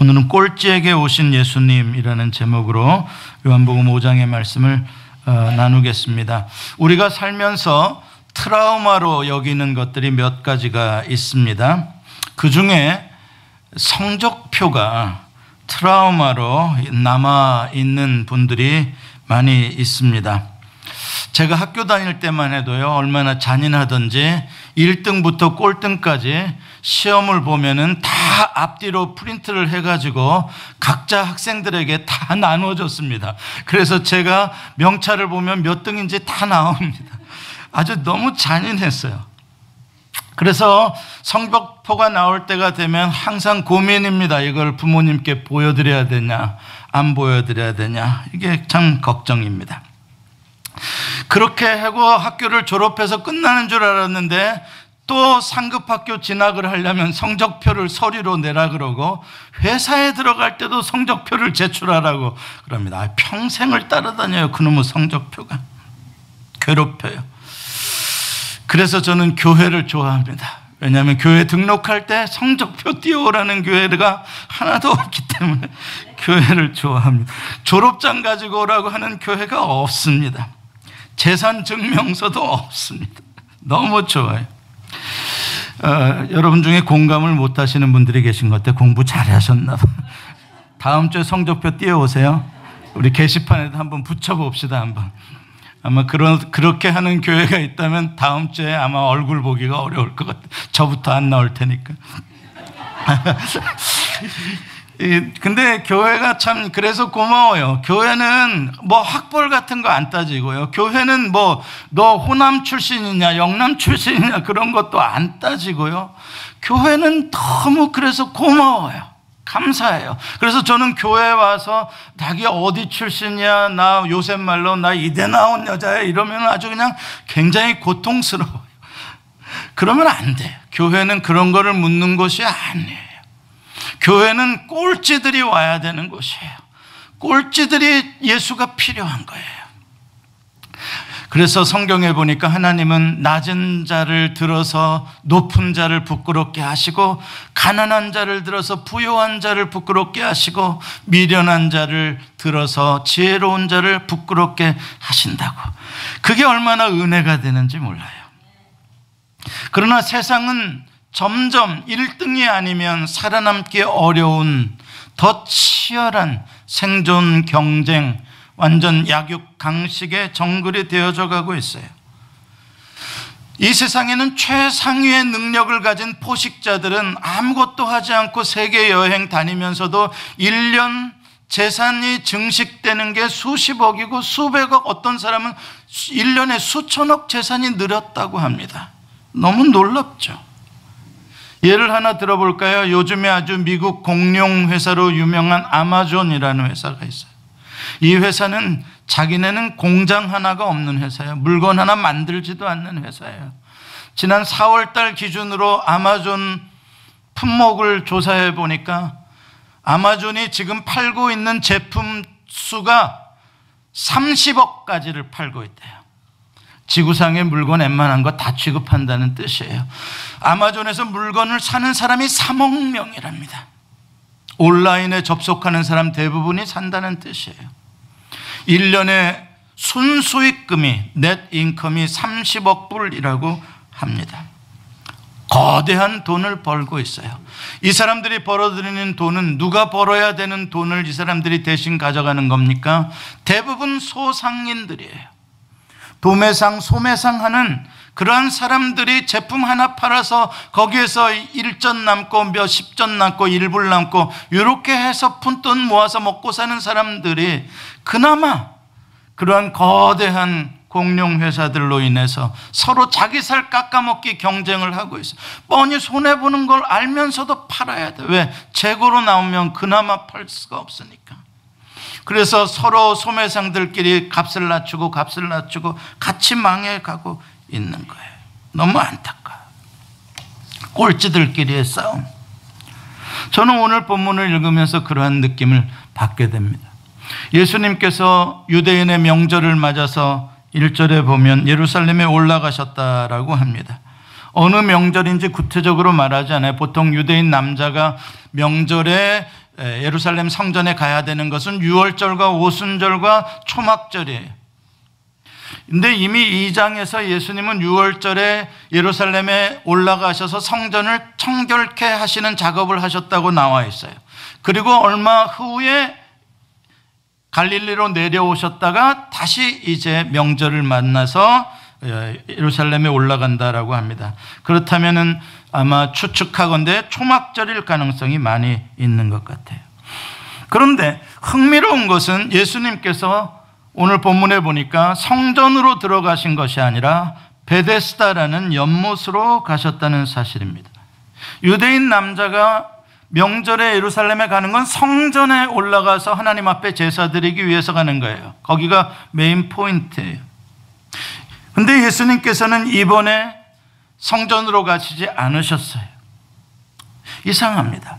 오늘은 꼴찌에게 오신 예수님이라는 제목으로 요한복음 5장의 말씀을 나누겠습니다. 우리가 살면서 트라우마로 여기는 것들이 몇 가지가 있습니다. 그 중에 성적표가 트라우마로 남아있는 분들이 많이 있습니다. 제가 학교 다닐 때만 해도요, 얼마나 잔인하던지 1등부터 꼴등까지 시험을 보면은 다 앞뒤로 프린트를 해가지고 각자 학생들에게 다 나눠줬습니다. 그래서 제가 명찰을 보면 몇 등인지 다 나옵니다. 아주 너무 잔인했어요. 그래서 성적표가 나올 때가 되면 항상 고민입니다. 이걸 부모님께 보여드려야 되냐, 안 보여드려야 되냐. 이게 참 걱정입니다. 그렇게 하고 학교를 졸업해서 끝나는 줄 알았는데 또 상급학교 진학을 하려면 성적표를 서류로 내라 그러고 회사에 들어갈 때도 성적표를 제출하라고 그럽니다. 평생을 따라다녀요. 그놈의 성적표가 괴롭혀요. 그래서 저는 교회를 좋아합니다. 왜냐하면 교회 등록할 때 성적표 띄워오라는 교회가 하나도 없기 때문에 교회를 좋아합니다. 졸업장 가지고 오라고 하는 교회가 없습니다. 재산 증명서도 없습니다. 너무 좋아요. 여러분 중에 공감을 못 하시는 분들이 계신 것 같아요. 공부 잘하셨나 봐. 다음 주에 성적표 띄워오세요. 우리 게시판에도 한번 붙여봅시다. 한번. 아마 그렇게 하는 교회가 있다면 다음 주에 아마 얼굴 보기가 어려울 것 같아요. 저부터 안 나올 테니까. 근데 교회가 참 그래서 고마워요. 교회는 뭐 학벌 같은 거 안 따지고요. 교회는 뭐 너 호남 출신이냐 영남 출신이냐 그런 것도 안 따지고요. 교회는 너무 그래서 고마워요. 감사해요. 그래서 저는 교회에 와서 자기 어디 출신이야, 나 요새 말로 나 이대 나온 여자야 이러면 아주 그냥 굉장히 고통스러워요. 그러면 안 돼요. 교회는 그런 거를 묻는 곳이 아니에요. 교회는 꼴찌들이 와야 되는 곳이에요. 꼴찌들이 예수가 필요한 거예요. 그래서 성경에 보니까 하나님은 낮은 자를 들어서 높은 자를 부끄럽게 하시고 가난한 자를 들어서 부유한 자를 부끄럽게 하시고 미련한 자를 들어서 지혜로운 자를 부끄럽게 하신다고. 그게 얼마나 은혜가 되는지 몰라요. 그러나 세상은 점점 1등이 아니면 살아남기 어려운 더 치열한 생존 경쟁, 완전 약육강식의 정글이 되어져 가고 있어요. 이 세상에는 최상위의 능력을 가진 포식자들은 아무것도 하지 않고 세계 여행 다니면서도 1년 재산이 증식되는 게 수십억이고 수백억, 어떤 사람은 1년에 수천억 재산이 늘었다고 합니다. 너무 놀랍죠. 예를 하나 들어볼까요? 요즘에 아주 미국 공룡 회사로 유명한 아마존이라는 회사가 있어요. 이 회사는 자기네는 공장 하나가 없는 회사예요. 물건 하나 만들지도 않는 회사예요. 지난 4월 달 기준으로 아마존 품목을 조사해 보니까 아마존이 지금 팔고 있는 제품 수가 30억 가지를 팔고 있대요. 지구상의 물건 웬만한 거 다 취급한다는 뜻이에요. 아마존에서 물건을 사는 사람이 3억 명이랍니다. 온라인에 접속하는 사람 대부분이 산다는 뜻이에요. 1년에 순수익금이 넷 인컴이 30억 불이라고 합니다. 거대한 돈을 벌고 있어요. 이 사람들이 벌어들이는 돈은 누가 벌어야 되는 돈을 이 사람들이 대신 가져가는 겁니까? 대부분 소상인들이에요. 도매상, 소매상 하는 그러한 사람들이 제품 하나 팔아서 거기에서 1전 남고 몇 10전 남고 1불 남고 이렇게 해서 푼돈 모아서 먹고 사는 사람들이 그나마 그러한 거대한 공룡 회사들로 인해서 서로 자기 살 깎아먹기 경쟁을 하고 있어요. 뻔히 손해보는 걸 알면서도 팔아야 돼. 왜? 재고로 나오면 그나마 팔 수가 없으니까. 그래서 서로 소매상들끼리 값을 낮추고 같이 망해가고 있는 거예요. 너무 안타까워요. 꼴찌들끼리의 싸움. 저는 오늘 본문을 읽으면서 그러한 느낌을 받게 됩니다. 예수님께서 유대인의 명절을 맞아서 1절에 보면 예루살렘에 올라가셨다라고 합니다. 어느 명절인지 구체적으로 말하지 않아요. 보통 유대인 남자가 명절에 예루살렘 성전에 가야 되는 것은 유월절과 오순절과 초막절이에요. 근데 이미 2장에서 예수님은 유월절에 예루살렘에 올라가셔서 성전을 청결케 하시는 작업을 하셨다고 나와 있어요. 그리고 얼마 후에 갈릴리로 내려오셨다가 다시 이제 명절을 만나서 예루살렘에 올라간다라고 합니다. 그렇다면은 아마 추측하건대 초막절일 가능성이 많이 있는 것 같아요. 그런데 흥미로운 것은 예수님께서 오늘 본문에 보니까 성전으로 들어가신 것이 아니라 베데스다라는 연못으로 가셨다는 사실입니다. 유대인 남자가 명절에 예루살렘에 가는 건 성전에 올라가서 하나님 앞에 제사 드리기 위해서 가는 거예요. 거기가 메인 포인트예요. 근데 예수님께서는 이번에 성전으로 가시지 않으셨어요. 이상합니다.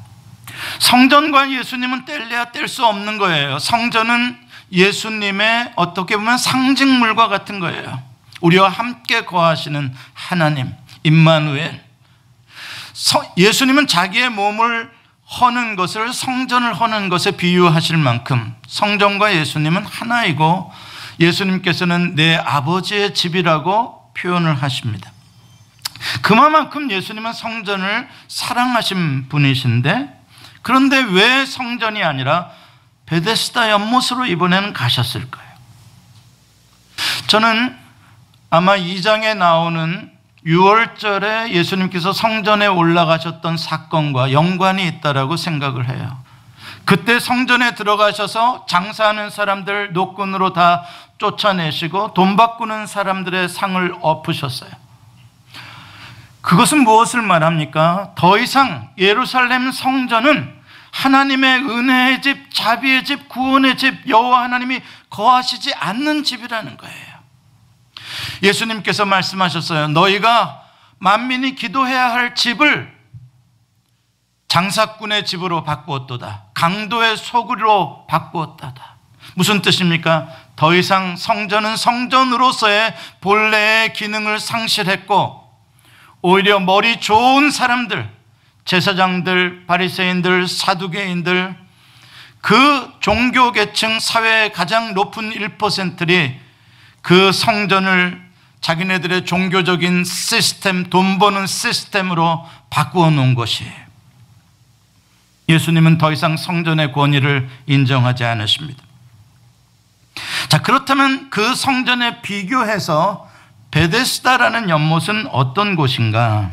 성전과 예수님은 뗄래야 뗄 수 없는 거예요. 성전은 예수님의 어떻게 보면 상징물과 같은 거예요. 우리와 함께 거하시는 하나님, 임마누엘. 예수님은 자기의 몸을 허는 것을 성전을 허는 것에 비유하실 만큼 성전과 예수님은 하나이고 예수님께서는 내 아버지의 집이라고 표현을 하십니다. 그만큼 예수님은 성전을 사랑하신 분이신데, 그런데 왜 성전이 아니라 베데스다 연못으로 이번에는 가셨을까요? 저는 아마 2장에 나오는 6월절에 예수님께서 성전에 올라가셨던 사건과 연관이 있다라고 생각을 해요. 그때 성전에 들어가셔서 장사하는 사람들 노끈으로 다 쫓아내시고 돈 바꾸는 사람들의 상을 엎으셨어요. 그것은 무엇을 말합니까? 더 이상 예루살렘 성전은 하나님의 은혜의 집, 자비의 집, 구원의 집, 여호와 하나님이 거하시지 않는 집이라는 거예요. 예수님께서 말씀하셨어요. 너희가 만민이 기도해야 할 집을 장사꾼의 집으로 바꾸었도다. 강도의 소굴로 바꾸었다다. 무슨 뜻입니까? 더 이상 성전은 성전으로서의 본래의 기능을 상실했고 오히려 머리 좋은 사람들, 제사장들, 바리새인들, 사두개인들, 그 종교계층 사회의 가장 높은 1%들이 그 성전을 자기네들의 종교적인 시스템, 돈 버는 시스템으로 바꾸어 놓은 것이에요. 예수님은 더 이상 성전의 권위를 인정하지 않으십니다. 자, 그렇다면 그 성전에 비교해서 베데스다라는 연못은 어떤 곳인가?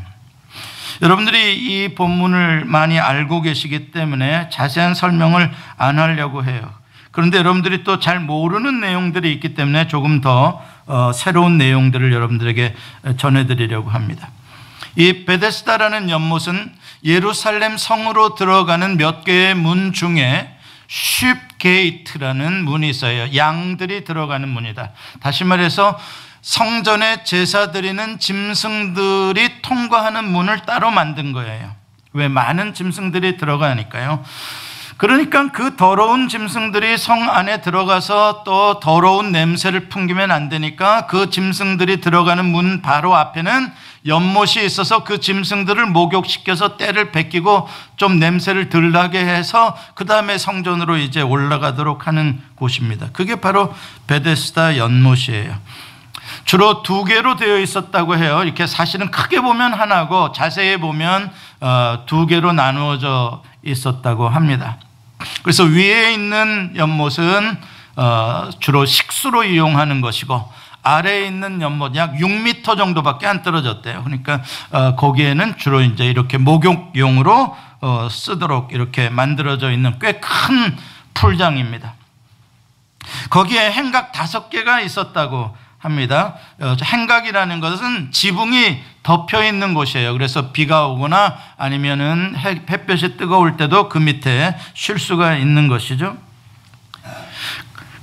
여러분들이 이 본문을 많이 알고 계시기 때문에 자세한 설명을 안 하려고 해요. 그런데 여러분들이 또 잘 모르는 내용들이 있기 때문에 조금 더 새로운 내용들을 여러분들에게 전해드리려고 합니다. 이 베데스다라는 연못은 예루살렘 성으로 들어가는 몇 개의 문 중에 쉽게이트라는 문이 있어요. 양들이 들어가는 문이다. 다시 말해서 성전에 제사 드리는 짐승들이 통과하는 문을 따로 만든 거예요. 왜? 많은 짐승들이 들어가니까요. 그러니까 그 더러운 짐승들이 성 안에 들어가서 또 더러운 냄새를 풍기면 안 되니까 그 짐승들이 들어가는 문 바로 앞에는 연못이 있어서 그 짐승들을 목욕시켜서 때를 벗기고 좀 냄새를 덜 나게 해서 그 다음에 성전으로 이제 올라가도록 하는 곳입니다. 그게 바로 베데스다 연못이에요. 주로 2개로 되어 있었다고 해요. 이렇게 사실은 크게 보면 하나고 자세히 보면 2개로 나누어져 있었다고 합니다. 그래서 위에 있는 연못은 주로 식수로 이용하는 것이고 아래에 있는 연못 약 6m 정도밖에 안 떨어졌대요. 그러니까 거기에는 주로 이제 이렇게 목욕용으로 쓰도록 이렇게 만들어져 있는 꽤 큰 풀장입니다. 거기에 행각 5개가 있었다고 합니다. 행각이라는 것은 지붕이 덮여 있는 곳이에요. 그래서 비가 오거나 아니면은 햇볕이 뜨거울 때도 그 밑에 쉴 수가 있는 것이죠.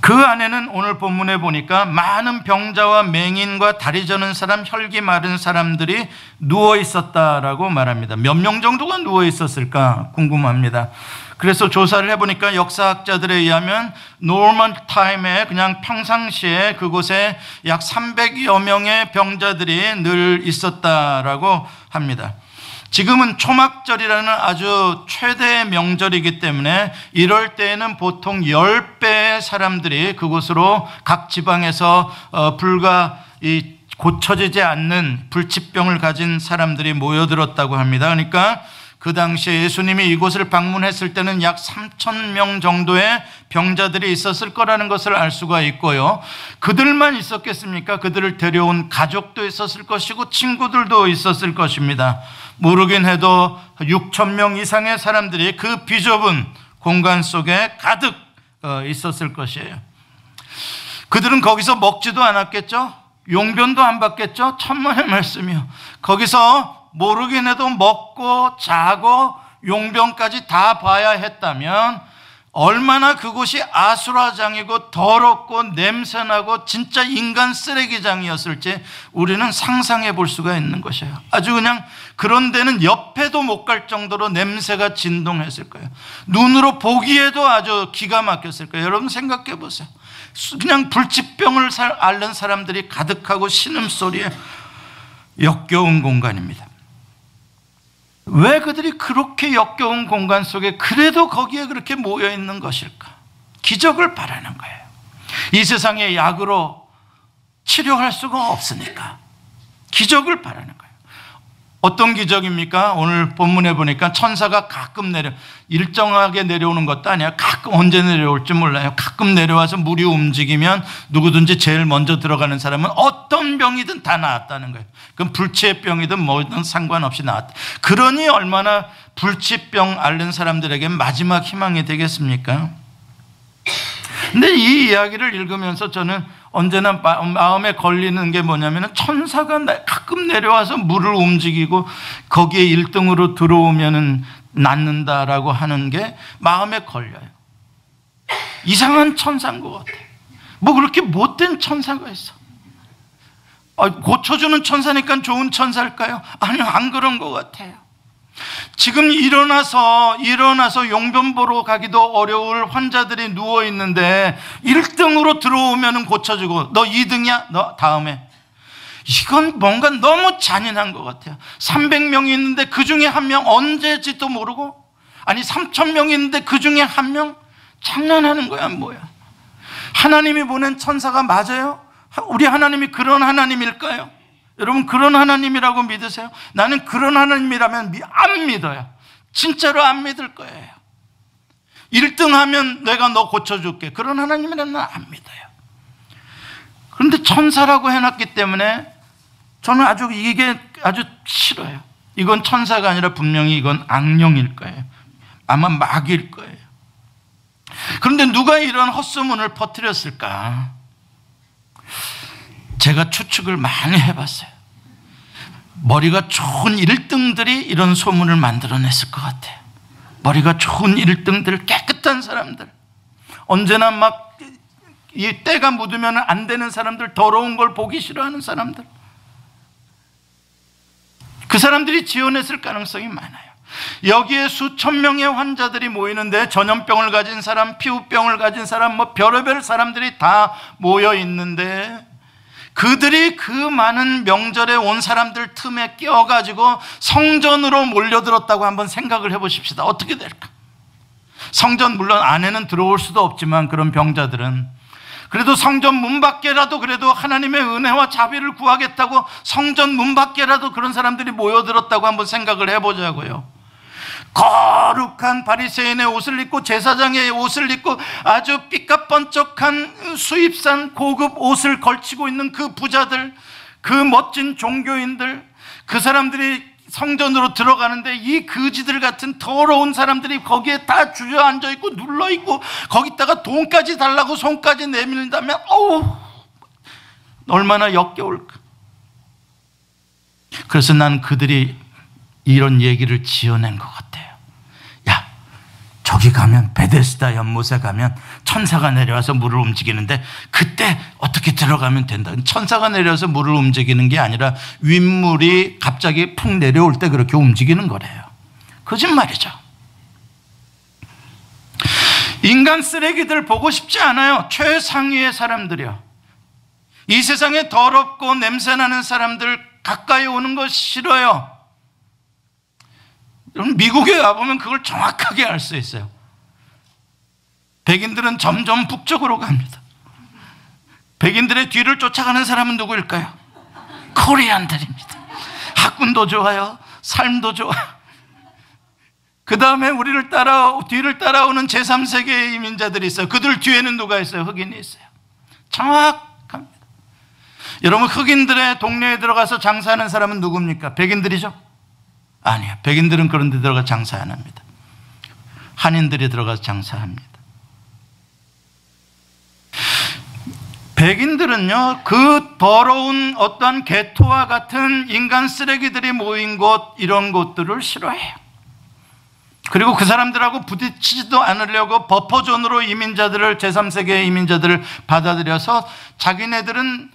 그 안에는 오늘 본문에 보니까 많은 병자와 맹인과 다리 저는 사람, 혈기 마른 사람들이 누워 있었다라고 말합니다. 몇 명 정도가 누워 있었을까 궁금합니다. 그래서 조사를 해보니까 역사학자들에 의하면 노멀 타임에 그냥 평상시에 그곳에 약 300여 명의 병자들이 늘 있었다라고 합니다. 지금은 초막절이라는 아주 최대의 명절이기 때문에 이럴 때에는 보통 10배의 사람들이 그곳으로 각 지방에서 불과 고쳐지지 않는 불치병을 가진 사람들이 모여들었다고 합니다. 그러니까 그 당시에 예수님이 이곳을 방문했을 때는 약 3,000명 정도의 병자들이 있었을 거라는 것을 알 수가 있고요. 그들만 있었겠습니까? 그들을 데려온 가족도 있었을 것이고 친구들도 있었을 것입니다. 모르긴 해도 6,000명 이상의 사람들이 그 비좁은 공간 속에 가득 있었을 것이에요. 그들은 거기서 먹지도 않았겠죠? 용변도 안 받겠죠? 천만의 말씀이요. 거기서 모르긴 해도 먹고 자고 용변까지 다 봐야 했다면 얼마나 그곳이 아수라장이고 더럽고 냄새나고 진짜 인간 쓰레기장이었을지 우리는 상상해 볼 수가 있는 것이에요. 아주 그냥 그런 데는 옆에도 못 갈 정도로 냄새가 진동했을 거예요. 눈으로 보기에도 아주 기가 막혔을 거예요. 여러분 생각해 보세요. 그냥 불치병을 앓는 사람들이 가득하고 신음소리에 역겨운 공간입니다. 왜 그들이 그렇게 역겨운 공간 속에 그래도 거기에 그렇게 모여 있는 것일까? 기적을 바라는 거예요. 이 세상의 약으로 치료할 수가 없으니까 기적을 바라는 거예요. 어떤 기적입니까? 오늘 본문에 보니까 천사가 가끔 일정하게 내려오는 것도 아니야. 가끔 언제 내려올지 몰라요. 가끔 내려와서 물이 움직이면 누구든지 제일 먼저 들어가는 사람은 어떤 병이든 다 나았다는 거예요. 그럼 불치의 병이든 뭐든 상관없이 나았다. 그러니 얼마나 불치병 앓는 사람들에게 마지막 희망이 되겠습니까? 근데 이 이야기를 읽으면서 저는 언제나 마음에 걸리는 게 뭐냐면 천사가 가끔 내려와서 물을 움직이고 거기에 1등으로 들어오면 낫는다라고 하는 게 마음에 걸려요. 이상한 천사인 것 같아요. 뭐 그렇게 못된 천사가 있어. 고쳐주는 천사니까 좋은 천사일까요? 아니요, 안 그런 것 같아요. 지금 일어나서 용변 보러 가기도 어려울 환자들이 누워 있는데 1등으로 들어오면 고쳐주고 너 2등이야? 너 다음에. 이건 뭔가 너무 잔인한 것 같아요. 300명이 있는데 그 중에 한 명 언제일지도 모르고, 아니 3,000명이 있는데 그 중에 한 명? 장난하는 거야 뭐야? 하나님이 보낸 천사가 맞아요? 우리 하나님이 그런 하나님일까요? 여러분 그런 하나님이라고 믿으세요? 나는 그런 하나님이라면 안 믿어요. 진짜로 안 믿을 거예요. 1등 하면 내가 너 고쳐줄게. 그런 하나님이라면 안 믿어요. 그런데 천사라고 해놨기 때문에 저는 이게 아주 싫어요. 이건 천사가 아니라 분명히 이건 악령일 거예요. 아마 마귀일 거예요. 그런데 누가 이런 헛소문을 퍼뜨렸을까? 제가 추측을 많이 해봤어요. 머리가 좋은 1등들이 이런 소문을 만들어냈을 것 같아요. 머리가 좋은 1등들, 깨끗한 사람들, 언제나 막 이 때가 묻으면 안 되는 사람들, 더러운 걸 보기 싫어하는 사람들, 그 사람들이 지어냈을 가능성이 많아요. 여기에 수천 명의 환자들이 모이는데 전염병을 가진 사람, 피부병을 가진 사람, 뭐 별의별 사람들이 다 모여 있는데 그들이 그 많은 명절에 온 사람들 틈에 끼어가지고 성전으로 몰려들었다고 한번 생각을 해보십시다. 어떻게 될까? 성전 물론 안에는 들어올 수도 없지만 그런 병자들은 그래도 성전 문 밖에라도 그래도 하나님의 은혜와 자비를 구하겠다고 성전 문 밖에라도 그런 사람들이 모여들었다고 한번 생각을 해보자고요. 거룩한 바리새인의 옷을 입고 제사장의 옷을 입고 아주 삐까뻔쩍한 수입산 고급 옷을 걸치고 있는 그 부자들, 그 멋진 종교인들, 그 사람들이 성전으로 들어가는데 이 거지들 같은 더러운 사람들이 거기에 다 주저앉아 있고 눌러 있고 거기다가 돈까지 달라고 손까지 내밀다면 어우 얼마나 역겨울까. 그래서 난 그들이 이런 얘기를 지어낸 것 같아요. 야, 저기 가면 베데스다 연못에 가면 천사가 내려와서 물을 움직이는데 그때 어떻게 들어가면 된다. 천사가 내려와서 물을 움직이는 게 아니라 윗물이 갑자기 푹 내려올 때 그렇게 움직이는 거래요. 거짓말이죠. 인간 쓰레기들 보고 싶지 않아요. 최상위의 사람들이요. 이 세상에 더럽고 냄새나는 사람들 가까이 오는 거 싫어요. 여러분, 미국에 와보면 그걸 정확하게 알 수 있어요. 백인들은 점점 북쪽으로 갑니다. 백인들의 뒤를 쫓아가는 사람은 누구일까요? 코리안들입니다. 학군도 좋아요, 삶도 좋아요. 그 다음에 우리를 뒤를 따라오는 제3세계의 이민자들이 있어요. 그들 뒤에는 누가 있어요? 흑인이 있어요. 정확합니다. 여러분, 흑인들의 동네에 들어가서 장사하는 사람은 누굽니까? 백인들이죠? 아니요, 백인들은 그런 데 들어가 장사 안 합니다. 한인들이 들어가서 장사합니다. 백인들은요, 그 더러운 어떤 개토와 같은 인간 쓰레기들이 모인 곳, 이런 곳들을 싫어해요. 그리고 그 사람들하고 부딪히지도 않으려고 버퍼존으로 이민자들을, 제3세계의 이민자들을 받아들여서 자기네들은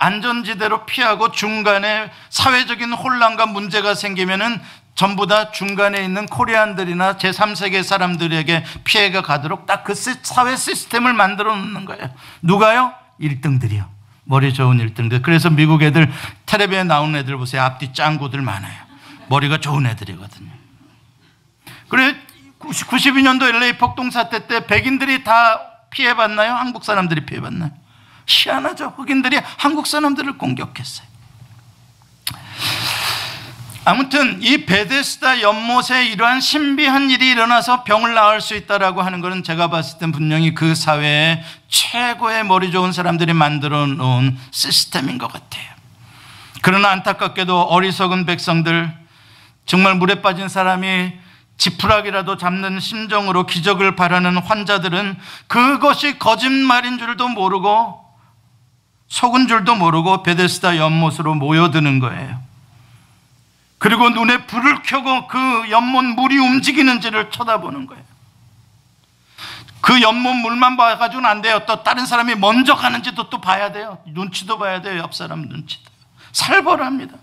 안전지대로 피하고 중간에 사회적인 혼란과 문제가 생기면은 전부 다 중간에 있는 코리안들이나 제3세계 사람들에게 피해가 가도록 딱 그 사회 시스템을 만들어 놓는 거예요. 누가요? 1등들이요. 머리 좋은 1등들. 그래서 미국 애들 텔레비에 나오는 애들 보세요. 앞뒤 짱구들 많아요. 머리가 좋은 애들이거든요. 그래, 92년도 LA 폭동 사태 때 백인들이 다 피해봤나요? 한국 사람들이 피해봤나요? 희한하죠. 흑인들이 한국 사람들을 공격했어요. 아무튼 이 베데스다 연못에 이러한 신비한 일이 일어나서 병을 나을 수 있다라고 하는 것은 제가 봤을 땐 분명히 그 사회에 최고의 머리 좋은 사람들이 만들어 놓은 시스템인 것 같아요. 그러나 안타깝게도 어리석은 백성들, 정말 물에 빠진 사람이 지푸라기라도 잡는 심정으로 기적을 바라는 환자들은 그것이 거짓말인 줄도 모르고 속은 줄도 모르고 베데스다 연못으로 모여드는 거예요. 그리고 눈에 불을 켜고 그 연못 물이 움직이는지를 쳐다보는 거예요. 그 연못 물만 봐가지고는 안 돼요. 또 다른 사람이 먼저 가는지도 또 봐야 돼요. 눈치도 봐야 돼요. 옆 사람 눈치도. 살벌합니다.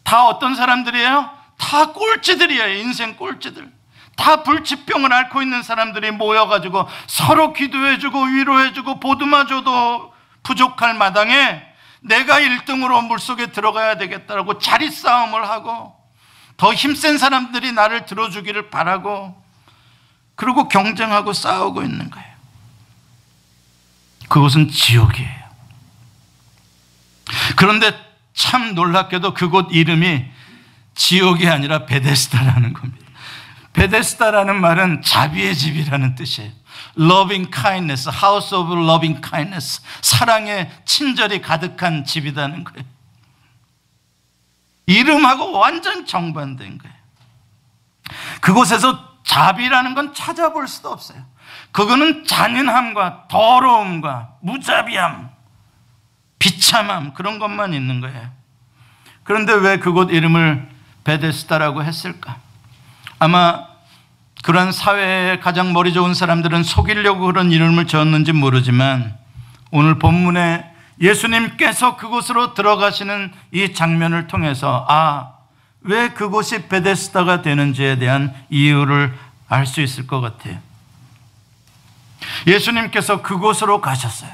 다 어떤 사람들이에요? 다 꼴찌들이에요. 인생 꼴찌들. 다 불치병을 앓고 있는 사람들이 모여가지고 서로 기도해주고 위로해주고 보듬어줘도 부족할 마당에 내가 1등으로 물속에 들어가야 되겠다라고 자리싸움을 하고 더 힘센 사람들이 나를 들어주기를 바라고 그리고 경쟁하고 싸우고 있는 거예요. 그곳은 지옥이에요. 그런데 참 놀랍게도 그곳 이름이 지옥이 아니라 베데스다라는 겁니다. 베데스다라는 말은 자비의 집이라는 뜻이에요. Loving kindness, house of loving kindness, 사랑의 친절이 가득한 집이라는 거예요. 이름하고 완전 정반대인 거예요. 그곳에서 자비라는 건 찾아볼 수도 없어요. 그거는 잔인함과 더러움과 무자비함, 비참함, 그런 것만 있는 거예요. 그런데 왜 그곳 이름을 베데스다라고 했을까? 아마 그런 사회의 가장 머리 좋은 사람들은 속이려고 그런 이름을 지었는지 모르지만 오늘 본문에 예수님께서 그곳으로 들어가시는 이 장면을 통해서 왜 그곳이 베데스다가 되는지에 대한 이유를 알 수 있을 것 같아요. 예수님께서 그곳으로 가셨어요.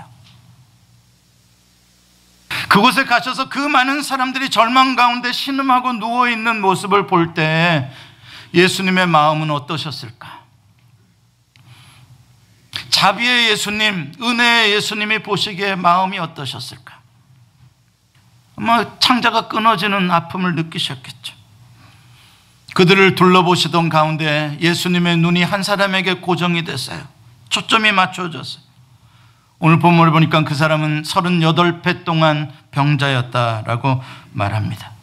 그곳에 가셔서 그 많은 사람들이 절망 가운데 신음하고 누워있는 모습을 볼 때 예수님의 마음은 어떠셨을까? 자비의 예수님, 은혜의 예수님이 보시기에 마음이 어떠셨을까? 아마 창자가 끊어지는 아픔을 느끼셨겠죠. 그들을 둘러보시던 가운데 예수님의 눈이 한 사람에게 고정이 됐어요. 초점이 맞춰졌어요. 오늘 본문을 보니까 그 사람은 38배 동안 병자였다라고 말합니다.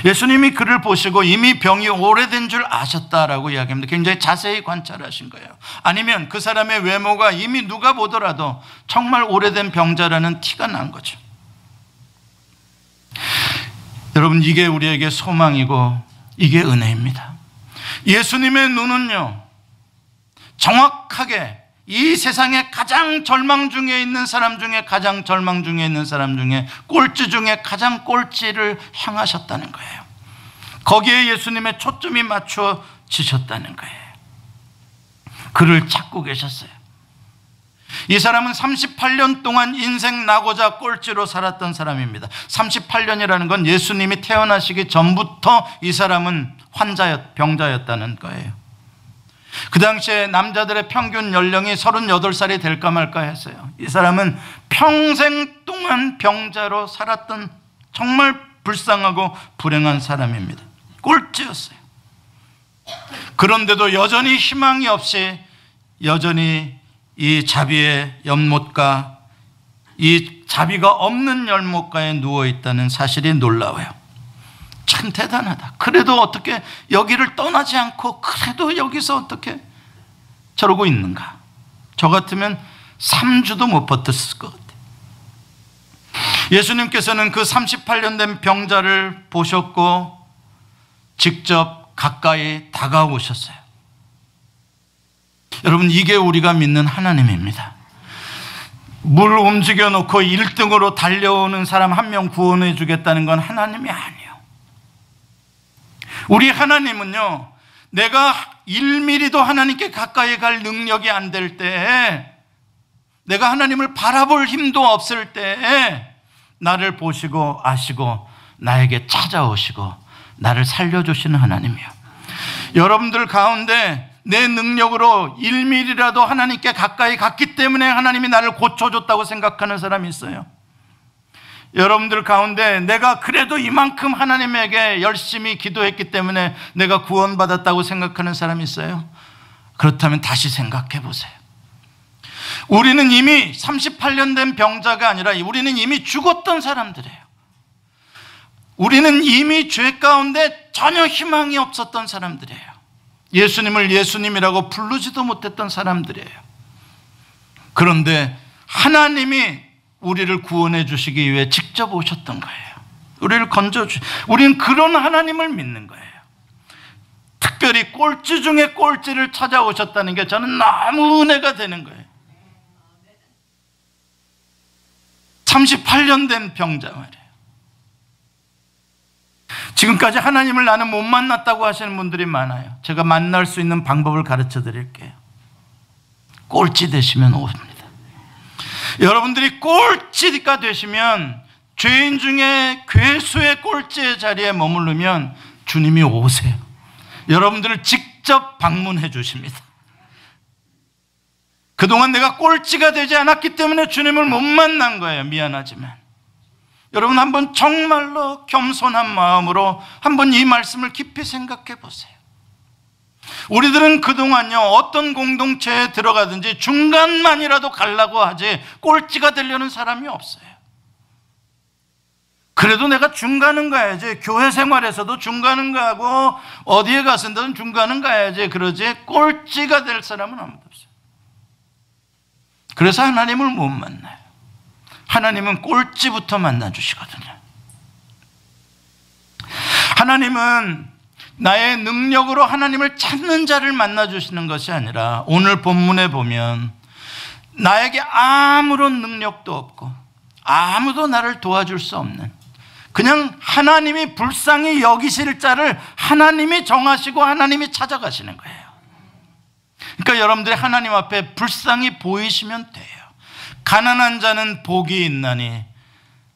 예수님이 그를 보시고 이미 병이 오래된 줄 아셨다라고 이야기합니다. 굉장히 자세히 관찰하신 거예요. 아니면 그 사람의 외모가 이미 누가 보더라도 정말 오래된 병자라는 티가 난 거죠. 여러분, 이게 우리에게 소망이고 이게 은혜입니다. 예수님의 눈은요, 정확하게 이 세상에 가장 절망 중에 있는 사람 중에 가장 절망 중에 있는 사람 중에 꼴찌 중에 가장 꼴찌를 향하셨다는 거예요. 거기에 예수님의 초점이 맞춰지셨다는 거예요. 그를 찾고 계셨어요. 이 사람은 38년 동안 인생 나고자 꼴찌로 살았던 사람입니다. 38년이라는 건 예수님이 태어나시기 전부터 이 사람은 병자였다는 거예요. 그 당시에 남자들의 평균 연령이 38살이 될까 말까 했어요. 이 사람은 평생 동안 병자로 살았던 정말 불쌍하고 불행한 사람입니다. 꼴찌였어요. 그런데도 여전히 희망이 없이 여전히 이 자비의 연못가, 이 자비가 없는 연못가에 누워있다는 사실이 놀라워요. 참 대단하다. 그래도 어떻게 여기를 떠나지 않고 그래도 여기서 어떻게 저러고 있는가. 저 같으면 3주도 못 버텼을 것 같아요. 예수님께서는 그 38년 된 병자를 보셨고 직접 가까이 다가오셨어요. 여러분, 이게 우리가 믿는 하나님입니다. 물 움직여 놓고 1등으로 달려오는 사람 한 명 구원해 주겠다는 건 하나님이 아니에요. 우리 하나님은요, 내가 1mm도 하나님께 가까이 갈 능력이 안 될 때에, 내가 하나님을 바라볼 힘도 없을 때에 나를 보시고 아시고 나에게 찾아오시고 나를 살려주시는 하나님이에요. 여러분들 가운데 내 능력으로 1mm라도 하나님께 가까이 갔기 때문에 하나님이 나를 고쳐줬다고 생각하는 사람이 있어요. 여러분들 가운데 내가 그래도 이만큼 하나님에게 열심히 기도했기 때문에 내가 구원받았다고 생각하는 사람이 있어요. 그렇다면 다시 생각해 보세요. 우리는 이미 38년 된 병자가 아니라 우리는 이미 죽었던 사람들이에요. 우리는 이미 죄 가운데 전혀 희망이 없었던 사람들이에요. 예수님을 예수님이라고 부르지도 못했던 사람들이에요. 그런데 하나님이 우리를 구원해 주시기 위해 직접 오셨던 거예요. 우리를 우리는 그런 하나님을 믿는 거예요. 특별히 꼴찌 중에 꼴찌를 찾아오셨다는 게 저는 너무 은혜가 되는 거예요. 38년 된 병자 말이에요. 지금까지 하나님을 나는 못 만났다고 하시는 분들이 많아요. 제가 만날 수 있는 방법을 가르쳐 드릴게요. 꼴찌 되시면 옵니다. 여러분들이 꼴찌가 되시면, 죄인 중에 괴수의 꼴찌의 자리에 머무르면 주님이 오세요. 여러분들을 직접 방문해 주십니다. 그동안 내가 꼴찌가 되지 않았기 때문에 주님을 못 만난 거예요. 미안하지만 여러분, 한번 정말로 겸손한 마음으로 한번 이 말씀을 깊이 생각해 보세요. 우리들은 그동안요, 어떤 공동체에 들어가든지 중간만이라도 가려고 하지 꼴찌가 되려는 사람이 없어요. 그래도 내가 중간은 가야지, 교회 생활에서도 중간은 가고 어디에 가서든 중간은 가야지, 그러지 꼴찌가 될 사람은 아무도 없어요. 그래서 하나님을 못 만나요. 하나님은 꼴찌부터 만나주시거든요. 하나님은 나의 능력으로 하나님을 찾는 자를 만나주시는 것이 아니라, 오늘 본문에 보면 나에게 아무런 능력도 없고 아무도 나를 도와줄 수 없는, 그냥 하나님이 불쌍히 여기실 자를 하나님이 정하시고 하나님이 찾아가시는 거예요. 그러니까 여러분들이 하나님 앞에 불쌍히 보이시면 돼요. 가난한 자는 복이 있나니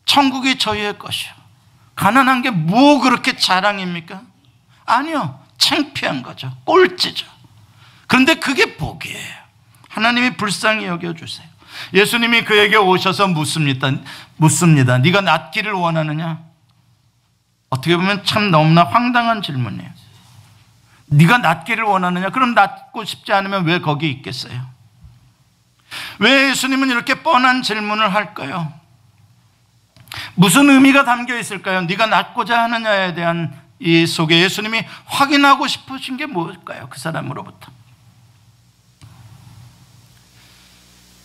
천국이 저희의 것이요. 가난한 게 뭐 그렇게 자랑입니까? 아니요, 창피한 거죠. 꼴찌죠. 그런데 그게 복이에요. 하나님이 불쌍히 여겨주세요. 예수님이 그에게 오셔서 묻습니다. 네가 낫기를 원하느냐? 어떻게 보면 참 너무나 황당한 질문이에요. 네가 낫기를 원하느냐? 그럼 낫고 싶지 않으면 왜 거기 있겠어요? 왜 예수님은 이렇게 뻔한 질문을 할까요? 무슨 의미가 담겨 있을까요? 네가 낫고자 하느냐에 대한 이 속에 예수님이 확인하고 싶으신 게 뭘까요? 그 사람으로부터.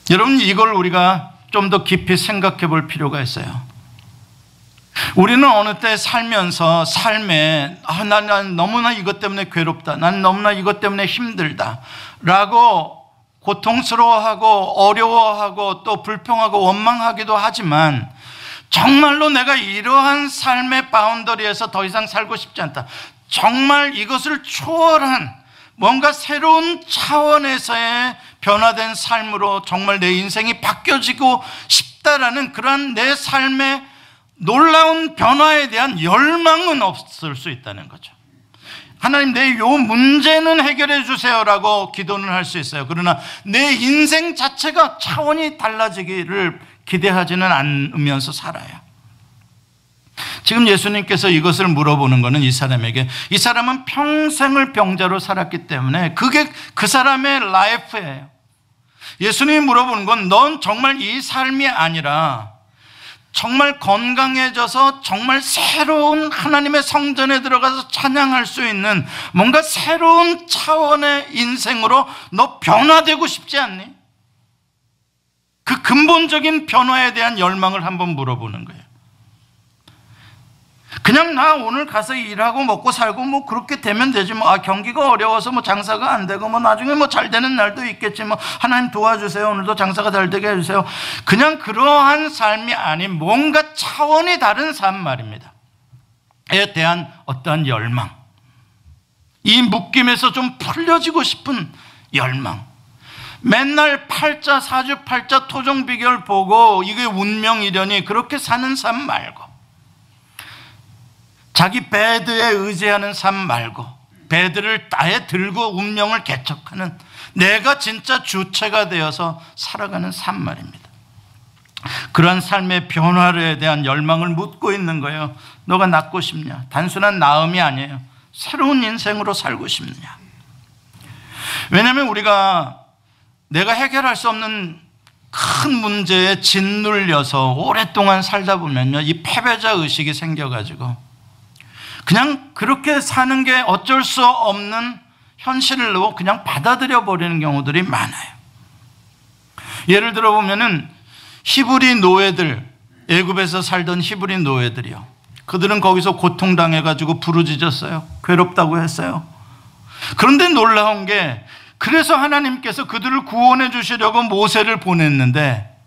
여러분, 이걸 우리가 좀 더 깊이 생각해 볼 필요가 있어요. 우리는 어느 때 살면서 삶에 난 너무나 이것 때문에 괴롭다, 난 너무나 이것 때문에 힘들다 라고 고통스러워하고 어려워하고 또 불평하고 원망하기도 하지만, 정말로 내가 이러한 삶의 바운더리에서 더 이상 살고 싶지 않다, 정말 이것을 초월한 뭔가 새로운 차원에서의 변화된 삶으로 정말 내 인생이 바뀌어지고 싶다라는 그러한 내 삶의 놀라운 변화에 대한 열망은 없을 수 있다는 거죠. 하나님, 내 요 문제는 해결해 주세요라고 기도는 할 수 있어요. 그러나 내 인생 자체가 차원이 달라지기를 기대하지는 않으면서 살아요. 지금 예수님께서 이것을 물어보는 것은 이 사람에게, 이 사람은 평생을 병자로 살았기 때문에 그게 그 사람의 라이프예요. 예수님이 물어보는 건 넌 정말 이 삶이 아니라 정말 건강해져서 정말 새로운 하나님의 성전에 들어가서 찬양할 수 있는 뭔가 새로운 차원의 인생으로 너 변화되고 싶지 않니? 그 근본적인 변화에 대한 열망을 한번 물어보는 거예요. 그냥 나 오늘 가서 일하고 먹고 살고 뭐 그렇게 되면 되지 뭐, 경기가 어려워서 뭐 장사가 안 되고 뭐 나중에 뭐 잘 되는 날도 있겠지 뭐, 하나님 도와주세요, 오늘도 장사가 잘 되게 해주세요. 그냥 그러한 삶이 아닌 뭔가 차원이 다른 삶 말입니다. 에 대한 어떠한 열망, 이 묶임에서 좀 풀려지고 싶은 열망. 맨날 팔자 사주팔자 토종비결 보고 이게 운명이려니 그렇게 사는 삶 말고, 자기 배드에 의지하는 삶 말고, 배드를 아예 들고 운명을 개척하는, 내가 진짜 주체가 되어서 살아가는 삶 말입니다. 그러한 삶의 변화에 대한 열망을 묻고 있는 거예요. 너가 낫고 싶냐? 단순한 나음이 아니에요. 새로운 인생으로 살고 싶느냐? 왜냐하면 우리가 내가 해결할 수 없는 큰 문제에 짓눌려서 오랫동안 살다 보면요, 이 패배자 의식이 생겨가지고 그냥 그렇게 사는 게 어쩔 수 없는 현실로 그냥 받아들여 버리는 경우들이 많아요. 예를 들어 보면은 히브리 노예들, 애굽에서 살던 히브리 노예들이요, 그들은 거기서 고통당해 가지고 부르짖었어요. 괴롭다고 했어요. 그런데 놀라운 게, 그래서 하나님께서 그들을 구원해 주시려고 모세를 보냈는데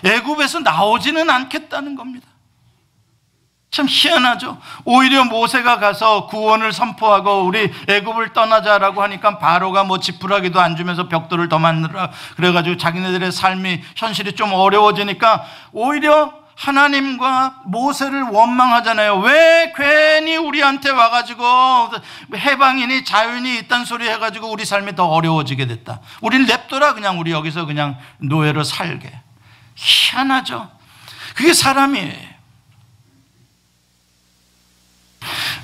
애굽에서 나오지는 않겠다는 겁니다. 참 희한하죠. 오히려 모세가 가서 구원을 선포하고 우리 애굽을 떠나자라고 하니까 바로가 뭐 지푸라기도 안 주면서 벽돌을 더 만들라 그래가지고 자기네들의 삶이 현실이 좀 어려워지니까 오히려 하나님과 모세를 원망하잖아요. 왜 괜히 우리한테 와가지고 해방이니 자유니 이딴 소리 해가지고 우리 삶이 더 어려워지게 됐다. 우리는 냅둬라, 그냥 우리 여기서 그냥 노예로 살게. 희한하죠. 그게 사람이에요.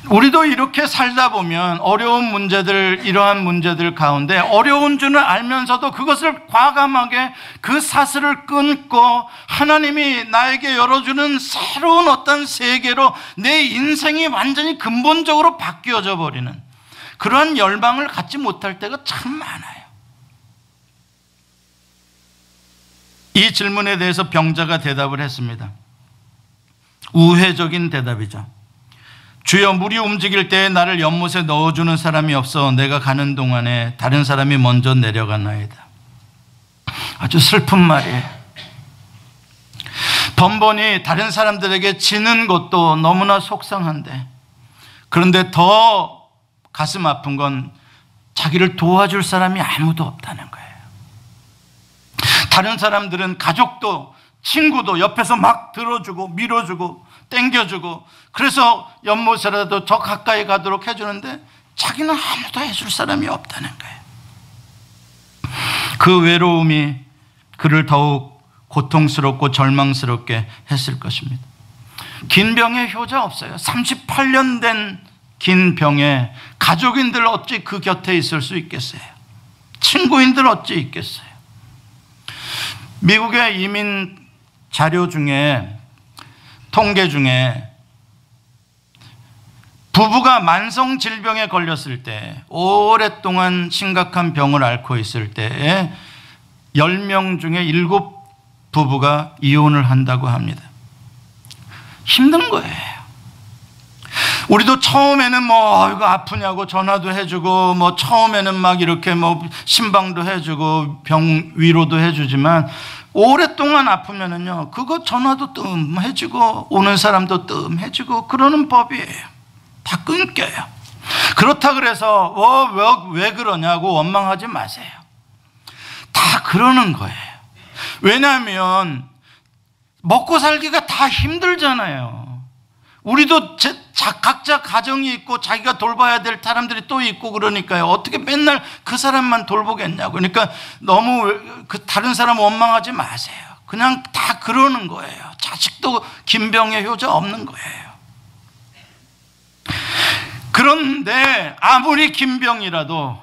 우리도 이렇게 살다 보면 어려운 문제들, 이러한 문제들 가운데 어려운 줄을 알면서도 그것을 과감하게 그 사슬을 끊고 하나님이 나에게 열어주는 새로운 어떤 세계로 내 인생이 완전히 근본적으로 바뀌어져 버리는 그러한 열망을 갖지 못할 때가 참 많아요. 이 질문에 대해서 병자가 대답을 했습니다. 우회적인 대답이죠. 주여, 물이 움직일 때 나를 연못에 넣어주는 사람이 없어 내가 가는 동안에 다른 사람이 먼저 내려가나이다. 아주 슬픈 말이에요. 번번이 다른 사람들에게 지는 것도 너무나 속상한데, 그런데 더 가슴 아픈 건 자기를 도와줄 사람이 아무도 없다는 거예요. 다른 사람들은 가족도 친구도 옆에서 막 들어주고 밀어주고 땡겨주고, 그래서 연못이라도 더 가까이 가도록 해주는데 자기는 아무도 해줄 사람이 없다는 거예요. 그 외로움이 그를 더욱 고통스럽고 절망스럽게 했을 것입니다. 긴 병에 효자 없어요. 38년 된 긴 병에 가족인들 어찌 그 곁에 있을 수 있겠어요? 친구인들 어찌 있겠어요? 미국의 이민 자료 중에, 통계 중에 부부가 만성 질병에 걸렸을 때, 오랫동안 심각한 병을 앓고 있을 때에 10명 중에 7부부가 이혼을 한다고 합니다. 힘든 거예요. 우리도 처음에는 뭐 이거 아프냐고 전화도 해주고, 뭐 처음에는 막 이렇게 뭐 신방도 해주고 병 위로도 해주지만, 오랫동안 아프면은요, 그거 전화도 뜸 해주고 오는 사람도 뜸 해주고 그러는 법이에요. 다 끊겨요. 그렇다 그래서 왜 그러냐고 원망하지 마세요. 다 그러는 거예요. 왜냐하면 먹고 살기가 다 힘들잖아요. 우리도 각자 가정이 있고 자기가 돌봐야 될 사람들이 또 있고 그러니까요. 어떻게 맨날 그 사람만 돌보겠냐고. 그러니까 너무 다른 사람 원망하지 마세요. 그냥 다 그러는 거예요. 자식도 김병의 효자 없는 거예요. 그런데 아무리 김병이라도,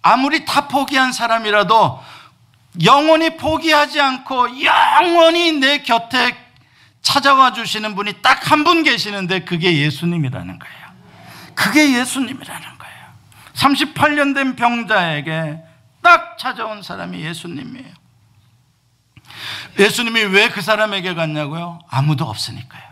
아무리 다 포기한 사람이라도 영원히 포기하지 않고 영원히 내 곁에 찾아와 주시는 분이 딱 한 분 계시는데 그게 예수님이라는 거예요. 그게 예수님이라는 거예요. 38년 된 병자에게 딱 찾아온 사람이 예수님이에요. 예수님이 왜 그 사람에게 갔냐고요? 아무도 없으니까요.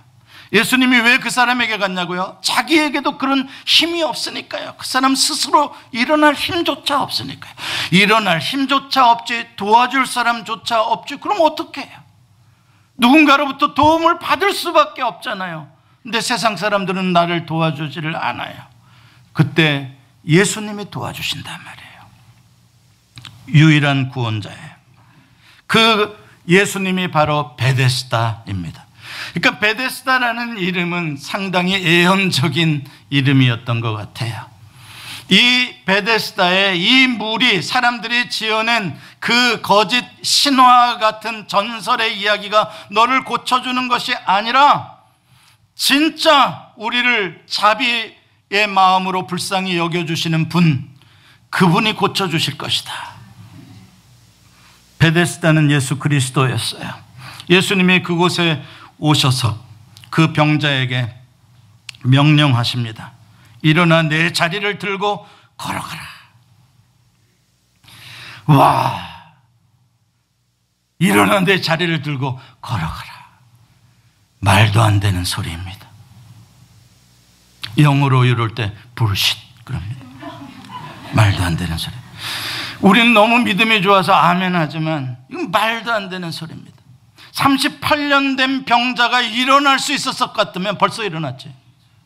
예수님이 왜 그 사람에게 갔냐고요? 자기에게도 그런 힘이 없으니까요. 그 사람 스스로 일어날 힘조차 없으니까요. 일어날 힘조차 없지, 도와줄 사람조차 없지. 그럼 어떻게 해요? 누군가로부터 도움을 받을 수밖에 없잖아요. 근데 세상 사람들은 나를 도와주지를 않아요. 그때 예수님이 도와주신단 말이에요. 유일한 구원자예요. 그 예수님이 바로 베데스다입니다. 그러니까 베데스다라는 이름은 상당히 예언적인 이름이었던 것 같아요. 이 베데스다에 이 물이, 사람들이 지어낸 그 거짓 신화 같은 전설의 이야기가 너를 고쳐주는 것이 아니라 진짜 우리를 자비의 마음으로 불쌍히 여겨주시는 분, 그분이 고쳐주실 것이다. 베데스다는 예수 그리스도였어요. 예수님이 그곳에 오셔서 그 병자에게 명령하십니다. 일어나 내 자리를 들고 걸어가라. 와, 일어나 내 자리를 들고 걸어가라. 말도 안 되는 소리입니다. 영어로 이럴 때 부르쉿 그럽니다. 말도 안 되는 소리. 우리는 너무 믿음이 좋아서 아멘 하지만 이건 말도 안 되는 소리입니다. 38년 된 병자가 일어날 수 있었을 것 같으면 벌써 일어났지.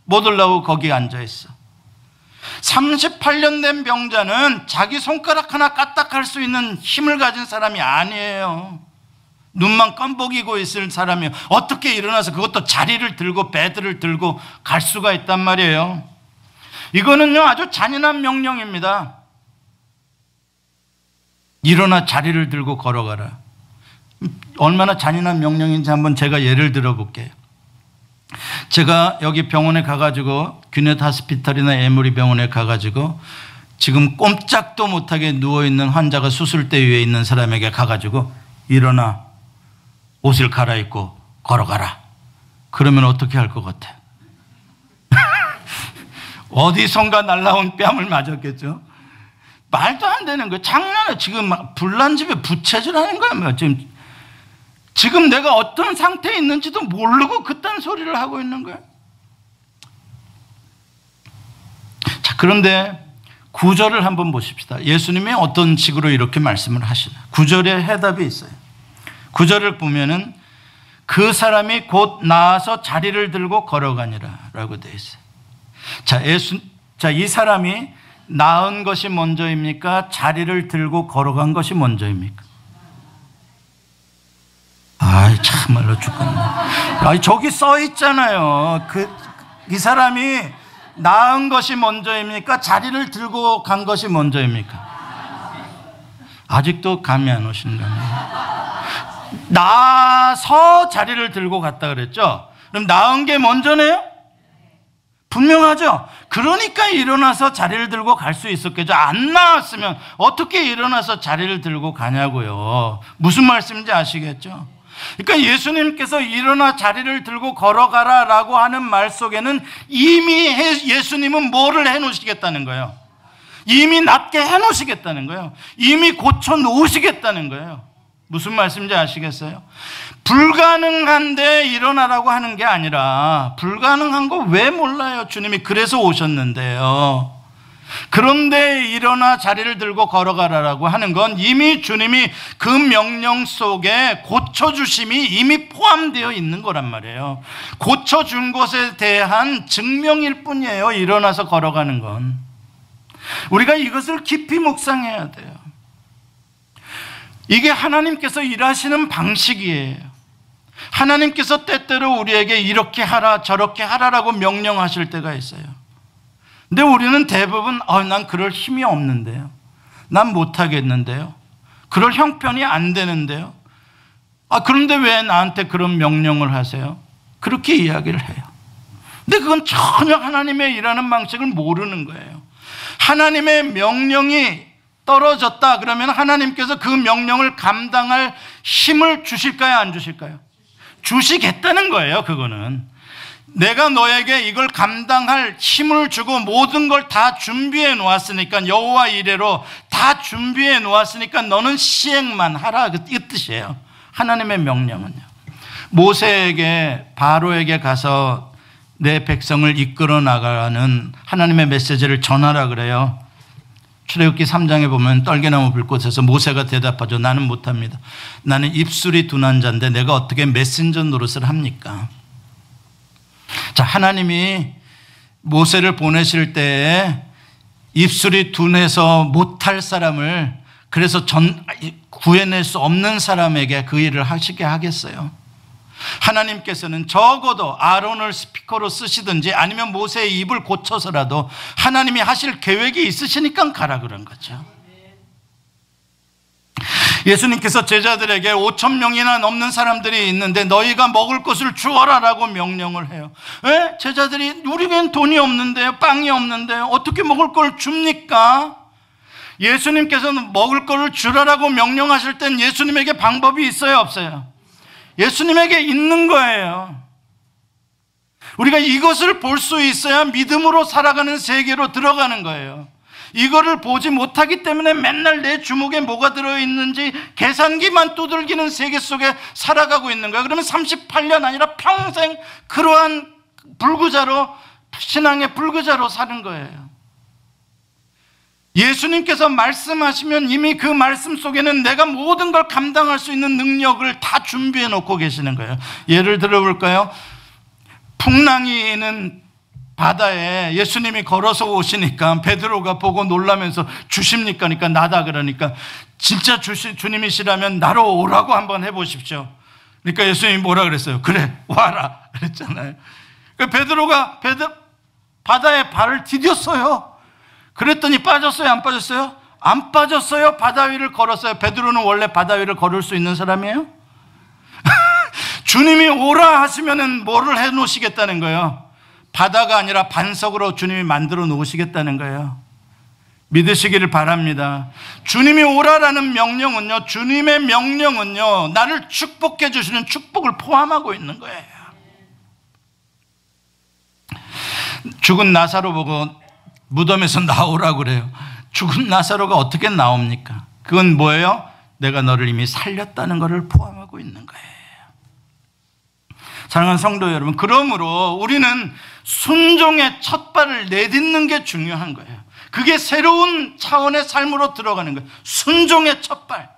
못 올라오고 거기 앉아있어. 38년 된 병자는 자기 손가락 하나 까딱할 수 있는 힘을 가진 사람이 아니에요. 눈만 껌뻑이고 있을 사람이에요. 어떻게 일어나서 그것도 자리를 들고 베드를 들고 갈 수가 있단 말이에요. 이거는요 아주 잔인한 명령입니다. 일어나 자리를 들고 걸어가라. 얼마나 잔인한 명령인지 한번 제가 예를 들어 볼게요. 제가 여기 병원에 가가지고 귀넷 하스피탈이나 에모리 병원에 가가지고 지금 꼼짝도 못하게 누워있는 환자가 수술대 위에 있는 사람에게 가가지고 일어나 옷을 갈아입고 걸어가라. 그러면 어떻게 할 것 같아? 어디선가 날라온 뺨을 맞았겠죠. 말도 안 되는 거예요. 장난해. 지금 막 불난 집에 부채질하는 거야. 지금 내가 어떤 상태에 있는지도 모르고 그딴 소리를 하고 있는 거야. 자, 그런데 9절을 한번 보십시다. 예수님이 어떤 식으로 이렇게 말씀을 하시나. 9절에 해답이 있어요. 9절을 보면은 그 사람이 곧 나아서 자리를 들고 걸어가니라 라고 되어 있어요. 자, 이 사람이 나은 것이 먼저입니까? 자리를 들고 걸어간 것이 먼저입니까? 아이, 참말로 죽겠네. 아이, 저기 써 있잖아요. 이 사람이 나은 것이 먼저입니까? 자리를 들고 간 것이 먼저입니까? 아직도 감이 안 오시는가요? 나서 자리를 들고 갔다 그랬죠? 그럼 나은 게 먼저네요? 분명하죠? 그러니까 일어나서 자리를 들고 갈 수 있었겠죠. 안 나왔으면 어떻게 일어나서 자리를 들고 가냐고요. 무슨 말씀인지 아시겠죠? 그러니까 예수님께서 일어나 자리를 들고 걸어가라 라고 하는 말 속에는 이미 예수님은 뭐를 해놓으시겠다는 거예요? 이미 낫게 해놓으시겠다는 거예요. 이미 고쳐놓으시겠다는 거예요. 무슨 말씀인지 아시겠어요? 불가능한데 일어나라고 하는 게 아니라 불가능한 거 왜 몰라요? 주님이 그래서 오셨는데요. 그런데 일어나 자리를 들고 걸어가라라고 하는 건 이미 주님이 그 명령 속에 고쳐주심이 이미 포함되어 있는 거란 말이에요. 고쳐준 것에 대한 증명일 뿐이에요. 일어나서 걸어가는 건. 우리가 이것을 깊이 묵상해야 돼요. 이게 하나님께서 일하시는 방식이에요. 하나님께서 때때로 우리에게 이렇게 하라 저렇게 하라라고 명령하실 때가 있어요. 근데 우리는 대부분 난 그럴 힘이 없는데요, 난 못하겠는데요, 그럴 형편이 안 되는데요, 그런데 왜 나한테 그런 명령을 하세요? 그렇게 이야기를 해요. 근데 그건 전혀 하나님의 일하는 방식을 모르는 거예요. 하나님의 명령이 떨어졌다 그러면 하나님께서 그 명령을 감당할 힘을 주실까요, 안 주실까요? 주시겠다는 거예요. 그거는 내가 너에게 이걸 감당할 힘을 주고 모든 걸 다 준비해 놓았으니까, 여호와 이레로 다 준비해 놓았으니까 너는 시행만 하라, 이 뜻이에요. 하나님의 명령은요. 모세에게 바로에게 가서 내 백성을 이끌어 나가는 하나님의 메시지를 전하라 그래요. 출애굽기 3장에 보면 떨게나무 불꽃에서 모세가 대답하죠. 나는 못합니다. 나는 입술이 둔한 자인데 내가 어떻게 메신저 노릇을 합니까? 자, 하나님이 모세를 보내실 때에 입술이 둔해서 못할 사람을, 그래서 구해낼 수 없는 사람에게 그 일을 하시게 하겠어요? 하나님께서는 적어도 아론을 스피커로 쓰시든지 아니면 모세의 입을 고쳐서라도 하나님이 하실 계획이 있으시니까 가라 그런 거죠. 예수님께서 제자들에게 5,000명이나 넘는 사람들이 있는데 너희가 먹을 것을 주어라 라고 명령을 해요. 왜? 제자들이 우리는 돈이 없는데요, 빵이 없는데요, 어떻게 먹을 걸 줍니까? 예수님께서는 먹을 것을 주라라고 명령하실 땐 예수님에게 방법이 있어요, 없어요? 예수님에게 있는 거예요. 우리가 이것을 볼 수 있어야 믿음으로 살아가는 세계로 들어가는 거예요. 이거를 보지 못하기 때문에 맨날 내 주먹에 뭐가 들어있는지 계산기만 두들기는 세계 속에 살아가고 있는 거예요. 그러면 38년 아니라 평생 그러한 불구자로, 신앙의 불구자로 사는 거예요. 예수님께서 말씀하시면 이미 그 말씀 속에는 내가 모든 걸 감당할 수 있는 능력을 다 준비해 놓고 계시는 거예요. 예를 들어볼까요? 풍랑이 있는 바다에 예수님이 걸어서 오시니까 베드로가 보고 놀라면서 주십니까? 그러니까 나다 그러니까 진짜 주님이시라면 나로 오라고 한번 해보십시오. 그러니까 예수님이 뭐라 그랬어요? 그래 와라 그랬잖아요. 그러니까 베드로가 바다에 발을 디뎠어요. 그랬더니 빠졌어요, 안 빠졌어요? 안 빠졌어요. 바다 위를 걸었어요. 베드로는 원래 바다 위를 걸을 수 있는 사람이에요? 주님이 오라 하시면은 뭐를 해 놓으시겠다는 거예요? 바다가 아니라 반석으로 주님이 만들어 놓으시겠다는 거예요. 믿으시기를 바랍니다. 주님이 오라라는 명령은요, 주님의 명령은요, 나를 축복해 주시는 축복을 포함하고 있는 거예요. 죽은 나사로 보고 무덤에서 나오라고 그래요. 죽은 나사로가 어떻게 나옵니까? 그건 뭐예요? 내가 너를 이미 살렸다는 것을 포함하고 있는 거예요. 사랑하는 성도 여러분, 그러므로 우리는 순종의 첫 발을 내딛는 게 중요한 거예요. 그게 새로운 차원의 삶으로 들어가는 거예요. 순종의 첫 발.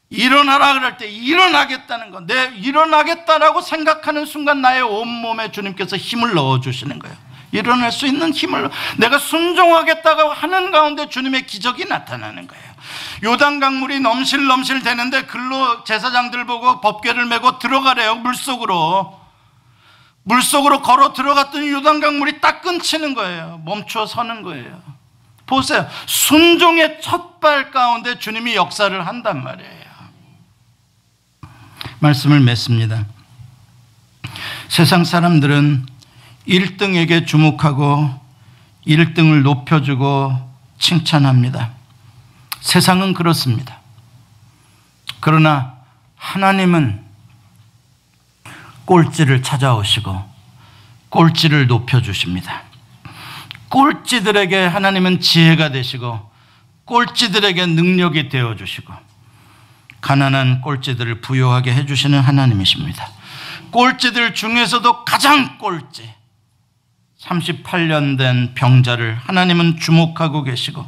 일어나라 그럴 때 일어나겠다는 거, 내 일어나겠다라고 생각하는 순간 나의 온몸에 주님께서 힘을 넣어주시는 거예요. 일어날 수 있는 힘을, 내가 순종하겠다고 하는 가운데 주님의 기적이 나타나는 거예요. 요단강물이 넘실넘실 되는데 글로 제사장들 보고 법궤를 메고 들어가래요. 물속으로 걸어 들어갔더니 요단강물이 딱 끊치는 거예요. 멈춰 서는 거예요. 보세요. 순종의 첫발 가운데 주님이 역사를 한단 말이에요. 말씀을 맺습니다. 세상 사람들은 1등에게 주목하고 1등을 높여주고 칭찬합니다. 세상은 그렇습니다. 그러나 하나님은 꼴찌를 찾아오시고 꼴찌를 높여주십니다. 꼴찌들에게 하나님은 지혜가 되시고 꼴찌들에게 능력이 되어주시고 가난한 꼴찌들을 부유하게 해주시는 하나님이십니다. 꼴찌들 중에서도 가장 꼴찌, 38년 된 병자를 하나님은 주목하고 계시고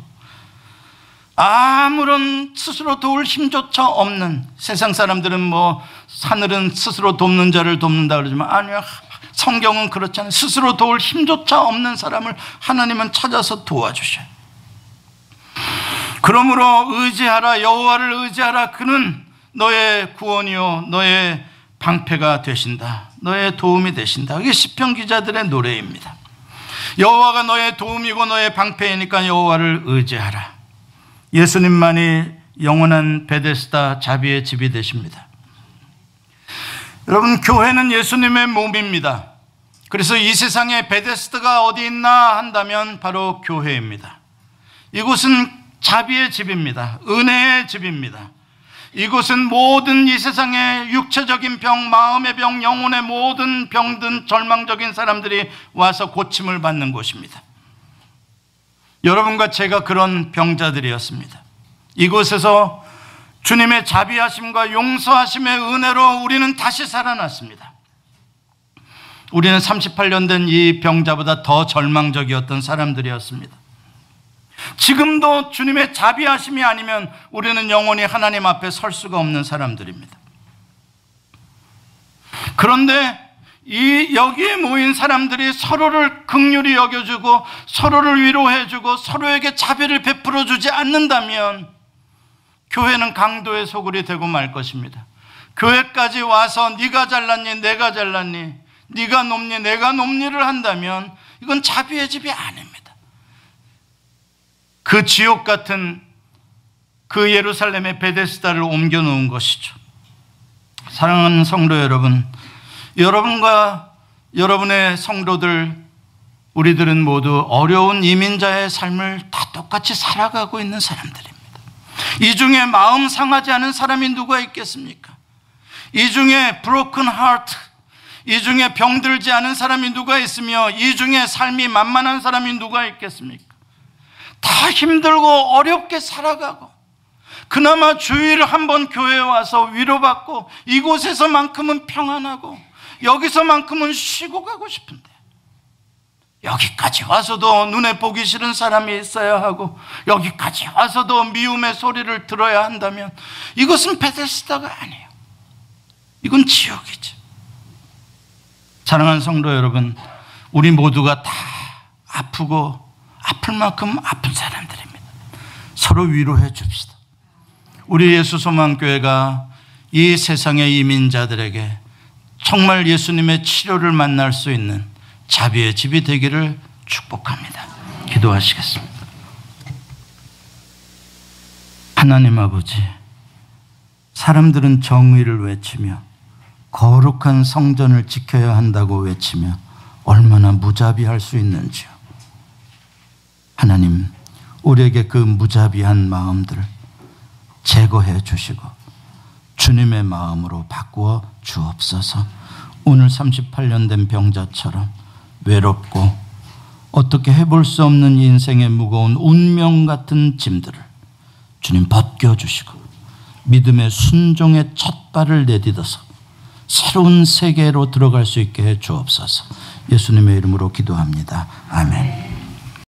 아무런 스스로 도울 힘조차 없는, 세상 사람들은 뭐 하늘은 스스로 돕는 자를 돕는다 그러지만 아니요, 성경은 그렇지 않아요. 스스로 도울 힘조차 없는 사람을 하나님은 찾아서 도와주셔요. 그러므로 의지하라, 여호와를 의지하라. 그는 너의 구원이요 너의 방패가 되신다, 너의 도움이 되신다. 이게 시편 기자들의 노래입니다. 여호와가 너의 도움이고 너의 방패이니까 여호와를 의지하라. 예수님만이 영원한 베데스다 자비의 집이 되십니다. 여러분, 교회는 예수님의 몸입니다. 그래서 이 세상에 베데스다가 어디 있나 한다면 바로 교회입니다. 이곳은 자비의 집입니다. 은혜의 집입니다. 이곳은 모든 이 세상의 육체적인 병, 마음의 병, 영혼의 모든 병든 절망적인 사람들이 와서 고침을 받는 곳입니다. 여러분과 제가 그런 병자들이었습니다. 이곳에서 주님의 자비하심과 용서하심의 은혜로 우리는 다시 살아났습니다. 우리는 38년 된 이 병자보다 더 절망적이었던 사람들이었습니다. 지금도 주님의 자비하심이 아니면 우리는 영원히 하나님 앞에 설 수가 없는 사람들입니다. 그런데 여기에 모인 사람들이 서로를 긍휼히 여겨주고 서로를 위로해주고 서로에게 자비를 베풀어주지 않는다면 교회는 강도의 소굴이 되고 말 것입니다. 교회까지 와서 네가 잘났니 내가 잘났니, 네가 높니 내가 높니를 한다면 이건 자비의 집이 아닙니다. 그 지옥 같은 그 예루살렘의 베데스다를 옮겨놓은 것이죠. 사랑하는 성도 여러분, 여러분과 여러분의 성도들, 우리들은 모두 어려운 이민자의 삶을 다 똑같이 살아가고 있는 사람들입니다. 이 중에 마음 상하지 않은 사람이 누가 있겠습니까? 이 중에 broken heart, 이 중에 병들지 않은 사람이 누가 있으며 이 중에 삶이 만만한 사람이 누가 있겠습니까? 다 힘들고 어렵게 살아가고 그나마 주일 한번 교회에 와서 위로받고 이곳에서만큼은 평안하고 여기서만큼은 쉬고 가고 싶은데 여기까지 와서도 눈에 보기 싫은 사람이 있어야 하고 여기까지 와서도 미움의 소리를 들어야 한다면 이것은 베데스다가 아니에요. 이건 지옥이죠. 사랑하는 성도 여러분, 우리 모두가 다 아프고 아플 만큼 아픈 사람들입니다. 서로 위로해 줍시다. 우리 예수소망교회가 이 세상의 이민자들에게 정말 예수님의 치료를 만날 수 있는 자비의 집이 되기를 축복합니다. 기도하시겠습니다. 하나님 아버지, 사람들은 정의를 외치며 거룩한 성전을 지켜야 한다고 외치며 얼마나 무자비할 수 있는지요. 하나님, 우리에게 그 무자비한 마음들을 제거해 주시고 주님의 마음으로 바꾸어 주옵소서. 오늘 38년 된 병자처럼 외롭고 어떻게 해볼 수 없는 인생의 무거운 운명 같은 짐들을 주님 벗겨주시고 믿음의 순종의 첫 발을 내딛어서 새로운 세계로 들어갈 수 있게 해 주옵소서. 예수님의 이름으로 기도합니다. 아멘.